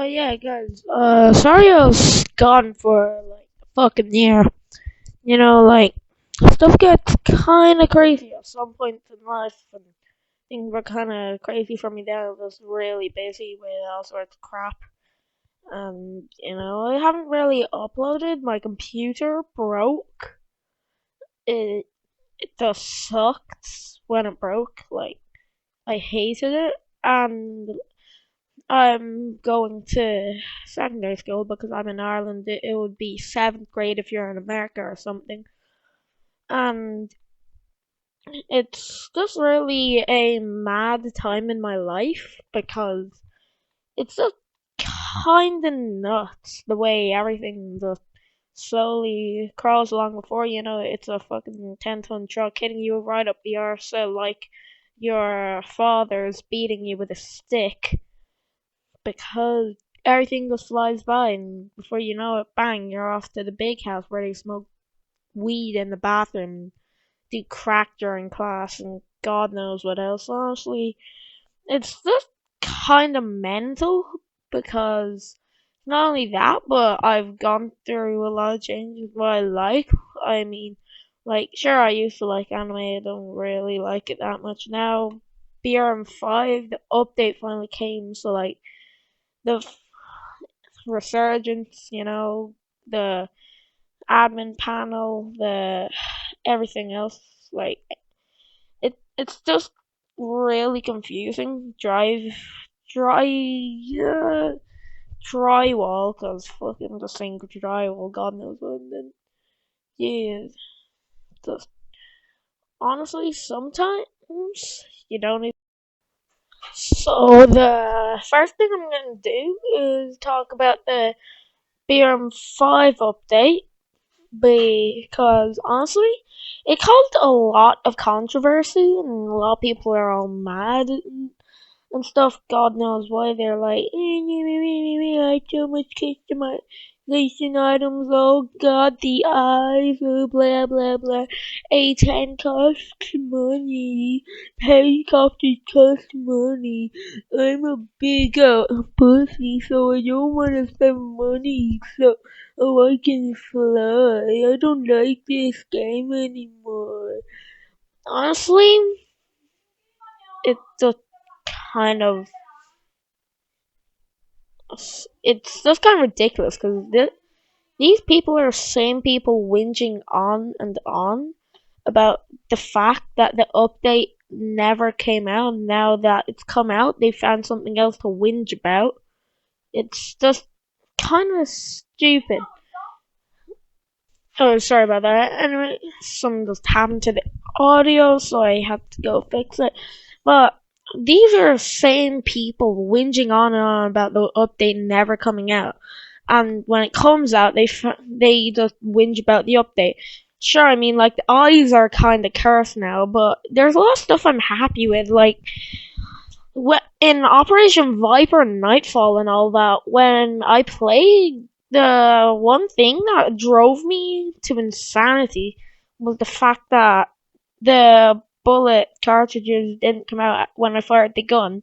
Yeah, guys. Sorry I was gone for like a fucking year. Like stuff gets kind of crazy at some point in life, and things were kind of crazy for me. Then I was really busy with all sorts of crap, and I haven't really uploaded. My computer broke. It it just sucked when it broke. Like I hated it, and I'm going to secondary school because I'm in Ireland. It would be seventh grade if you're in America or something. And it's just really a mad time in my life because it's just kind of nuts the way everything just slowly crawls along before you know it's a fucking 10-ton truck hitting you right up the arse, so like your father's beating you with a stick because everything just flies by, and before you know it, bang, you're off to the big house where they smoke weed in the bathroom, do crack during class, and God knows what else. Honestly, it's just kind of mental because not only that, but I've gone through a lot of changes in my life. I mean, like, sure, I used to like anime, I don't really like it that much now. BRM5, the update finally came, so like, the resurgence, the admin panel, the everything else. Like it's just really confusing. Dry drywall, cause fucking the sink drywall. God knows what. And then yeah, just honestly, sometimes you don't even. So the first thing I'm gonna do is talk about the BRM5 update because honestly, it caused a lot of controversy and a lot of people are all mad and stuff. God knows why. They're like, I so much customization items. Oh God, the eyes, blah blah blah. A10 costs money. Helicopters cost money. I'm a big pussy, so I don't want to spend money. So I can fly. I don't like this game anymore. Honestly, it's just kind of it's just kind of ridiculous because these people are the same people whinging on and on about the fact that the update never came out. And now that it's come out, they found something else to whinge about. It's just kind of stupid. Oh, sorry about that. Anyway, something just happened to the audio, so I had to go fix it. But these are the same people whinging on and on about the update never coming out, and when it comes out, they just whinge about the update. Sure, I mean, like the eyes are kind of cursed now, but there's a lot of stuff I'm happy with, like in Operation Viper Nightfall and all that. When I played, the one thing that drove me to insanity was the fact that the bullet cartridges didn't come out when I fired the gun,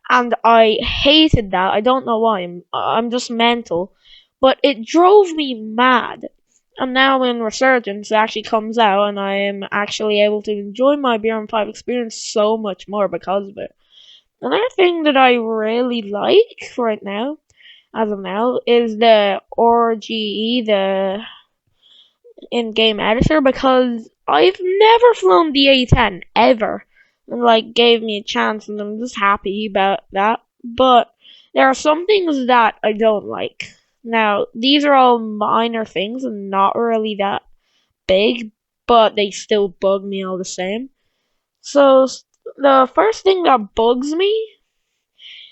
and I hated that. I don't know why. I'm just mental, but it drove me mad. And now in Resurgence, it actually comes out, and I am actually able to enjoy my BRM5 experience so much more because of it. Another thing that I really like right now, as of now, is the RGE, the in-game editor, because I've never flown the A10 ever, and like gave me a chance, and I'm just happy about that. But there are some things that I don't like. Now, these are all minor things and not really that big, but they still bug me all the same. So the first thing that bugs me,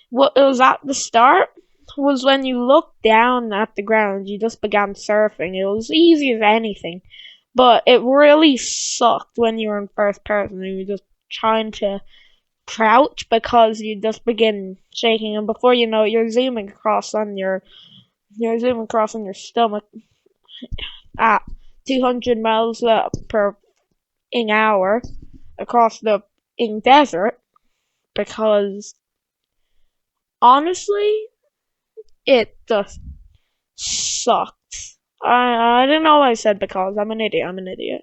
what it was at the start, was when you looked down at the ground, you just began surfing. It was easy as anything, but it really sucked when you were in first person and you were just trying to crouch because you just begin shaking, and before you know it, you're zooming across on your stomach at 200 miles per in hour across the in desert because honestly, it just sucked. I don't know why I said because I'm an idiot. I'm an idiot.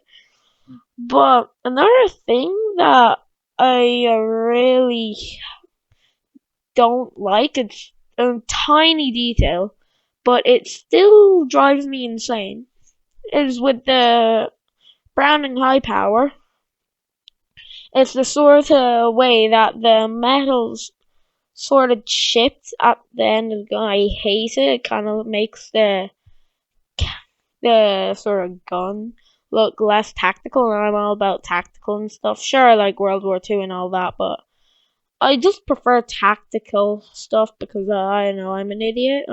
But another thing that I really don't like, it's a tiny detail, but it still drives me insane, is with the Browning High Power. It's the sort of way that the metal's sort of chipped at the end of the gun. I hate it. It kind of makes the sort of gun look less tactical, and I'm all about tactical and stuff. Sure, like World War II and all that, but I just prefer tactical stuff because I know I'm an idiot.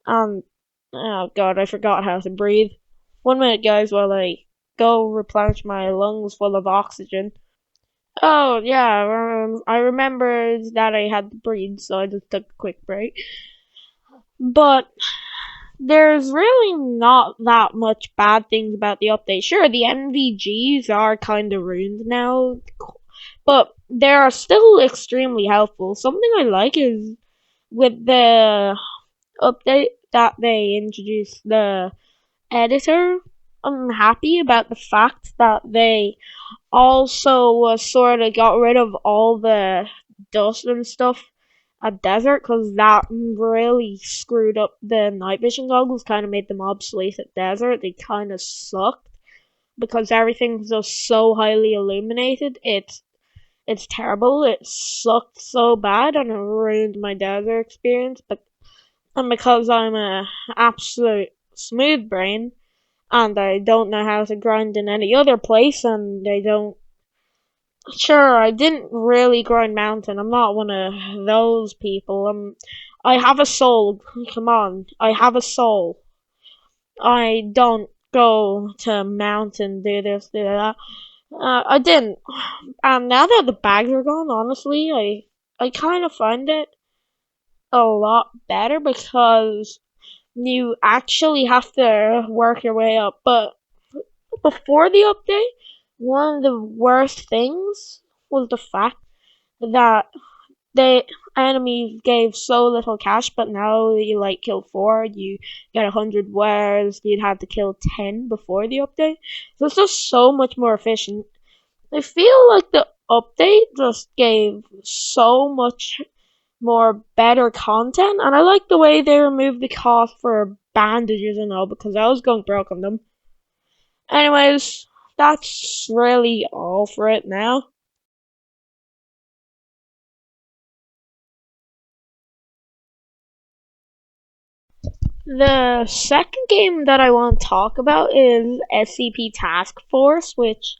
Um oh god, I forgot how to breathe. 1 minute, guys, while I go replenish my lungs full of oxygen. Oh yeah, I remembered that I had to breathe, so I just took a quick break. But there's really not that much bad things about the update. Sure, the NVGs are kind of ruined now, but they are still extremely helpful. Something I like is with the update that they introduced the editor. I'm happy about the fact that they also sort of got rid of all the dust and stuff at desert, because that really screwed up the night vision goggles, kind of made them obsolete at desert. They kind of sucked because everything's just so highly illuminated. It's terrible. It sucked so bad and it ruined my desert experience. But and because I'm a absolute smooth brain and I don't know how to grind in any other place, and I don't. Sure, I didn't really grind mountain. I'm not one of those people. I have a soul. Come on, I have a soul. I don't go to mountain, do this, do that. I didn't. And now that the bags are gone, honestly, I kind of find it a lot better because you actually have to work your way up. But before the update, one of the worst things was the fact that the enemies gave so little cash, but now you like kill 4, you get 100, whereas you'd have to kill 10 before the update. So it's just so much more efficient. I feel like the update just gave so much more better content, and I like the way they removed the cost for bandages and all because I was going broke on them. Anyways, that's really all for it now. The second game that I want to talk about is SCP Task Force, which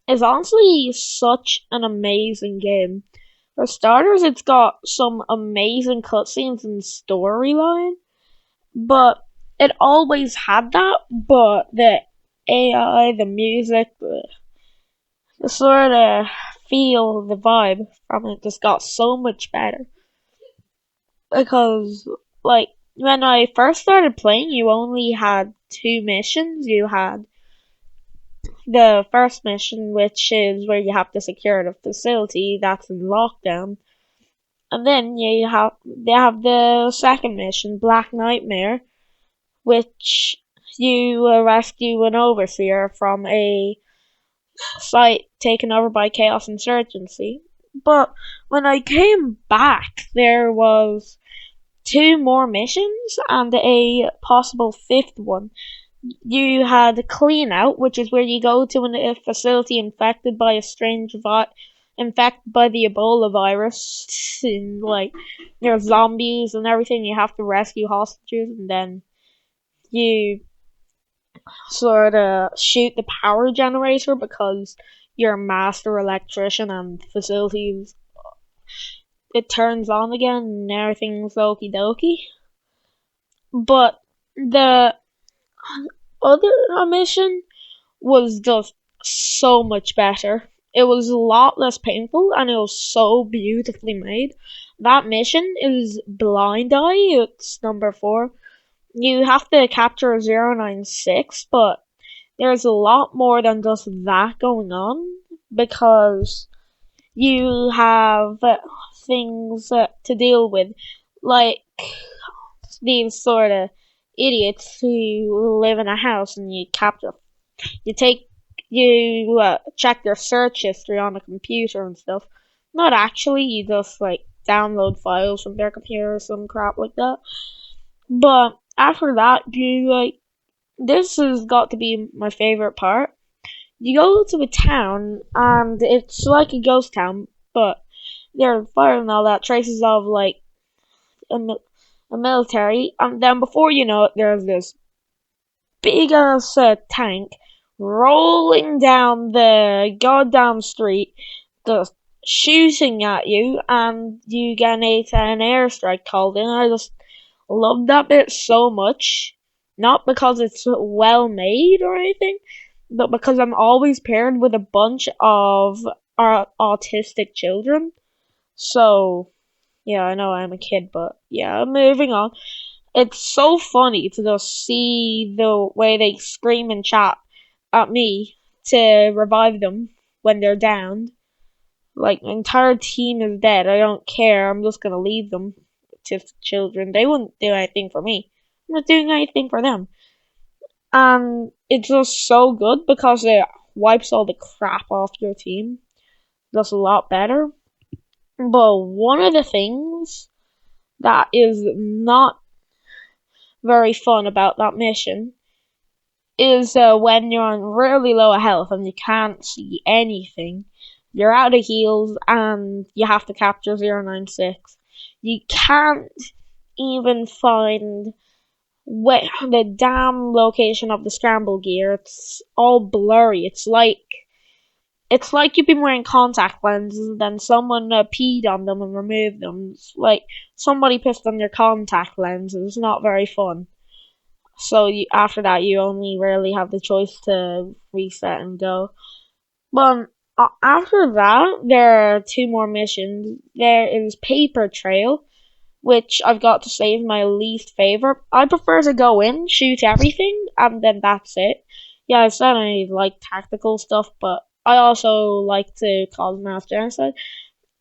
is honestly such an amazing game. For starters, it's got some amazing cutscenes and storyline, but it always had that, but the AI, the music, the sort of feel, the vibe from it just got so much better. Because, like, when I first started playing, you only had 2 missions. You had the first mission, which is where you have to secure the facility that's in lockdown. And then they have the second mission, Black Nightmare, which you rescue an overseer from a site taken over by Chaos Insurgency. But when I came back, there was 2 more missions and a possible 5th one. You had Clean Out, which is where you go to a facility infected by a strange infected by the Ebola virus, and like there's zombies and everything. You have to rescue hostages, and then you sort of shoot the power generator because you're a master electrician and facilities. It turns on again and everything's okie dokie. But the other mission was just so much better. It was a lot less painful and it was so beautifully made. That mission is Blind Eye, it's number 4. You have to capture 096, but there's a lot more than just that going on because you have things to deal with. Like, these sort of idiots who live in a house and you capture, you take, you check their search history on the computer and stuff. Not actually, you just like download files from their computer or some crap like that. But after that, you like, this has got to be my favorite part. You go to a town and it's like a ghost town, but there's fire and all that, traces of like a, a military, and then before you know it, there's this big ass tank rolling down the goddamn street, just shooting at you, and you get an airstrike called in. I just love that bit so much. Not because it's well made or anything, but because I'm always paired with a bunch of autistic children. So, yeah, I know I'm a kid, but yeah, moving on. It's so funny to just see the way they scream and chat at me to revive them when they're downed. Like, my entire team is dead. I don't care. I'm just gonna leave them to children. They wouldn't do anything for me. I'm not doing anything for them. And it's just so good because it wipes all the crap off your team. Just a lot better. But one of the things that is not very fun about that mission is when you're on really low health and you can't see anything. You're out of heals and you have to capture 096. You can't even find the damn location of the scramble gear. It's all blurry. It's like you've been wearing contact lenses and then someone peed on them and removed them. It's like somebody pissed on your contact lenses. It's not very fun. So after that, you only rarely have the choice to reset and go. But after that, there are two more missions. There is Paper Trail, which I've got to say is my least favorite. I prefer to go in, shoot everything, and then that's it. Yeah, I said I like tactical stuff, but I also like to cause mass genocide.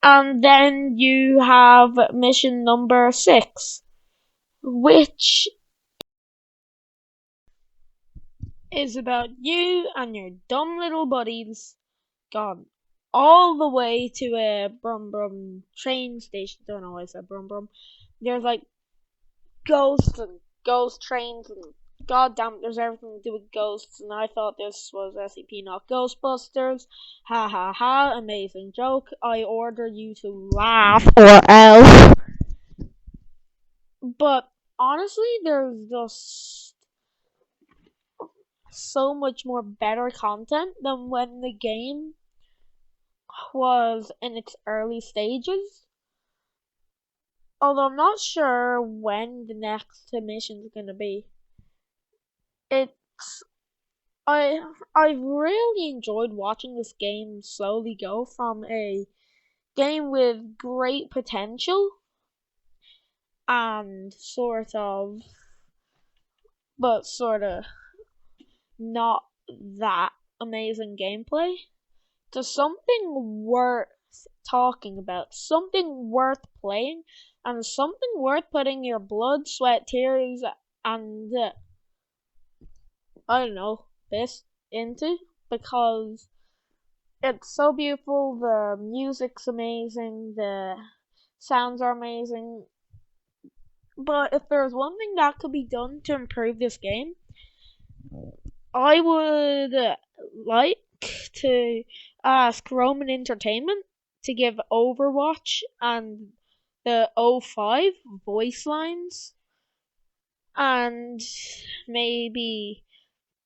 And then you have mission number 6, which is about you and your dumb little buddies gone all the way to a Brum Brum train station. Don't know why I said Brum Brum. There's like ghosts and ghost trains and goddamn, there's everything to do with ghosts. And I thought this was SCP, not Ghostbusters. Ha ha ha! Amazing joke. I order you to laugh or else. But honestly, there's just so much more better content than when the game was in its early stages. Although I'm not sure when the next mission is gonna be. It's I've really enjoyed watching this game slowly go from a game with great potential and sort of not that amazing gameplay to something worth talking about, something worth playing, and something worth putting your blood, sweat, tears, and I don't know, this into, because it's so beautiful. The music's amazing, the sounds are amazing. But if there's one thing that could be done to improve this game, I would like to ask Roman Entertainment to give Overwatch and the O5 voice lines and maybe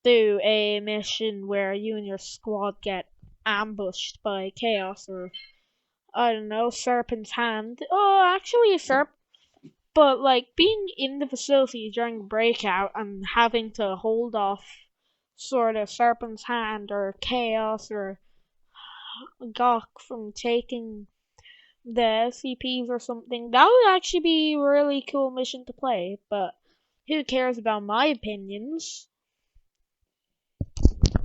do a mission where you and your squad get ambushed by Chaos or I don't know, Serpent's Hand. Oh, actually, a Serp. But like being in the facility during breakout and having to hold off sort of Serpent's Hand or Chaos or Gawk from taking the SCPs or something, that would actually be a really cool mission to play. But who cares about my opinions?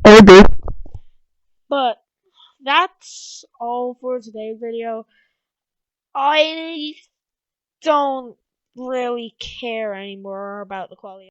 I do. But that's all for today's video. I don't really care anymore about the quality.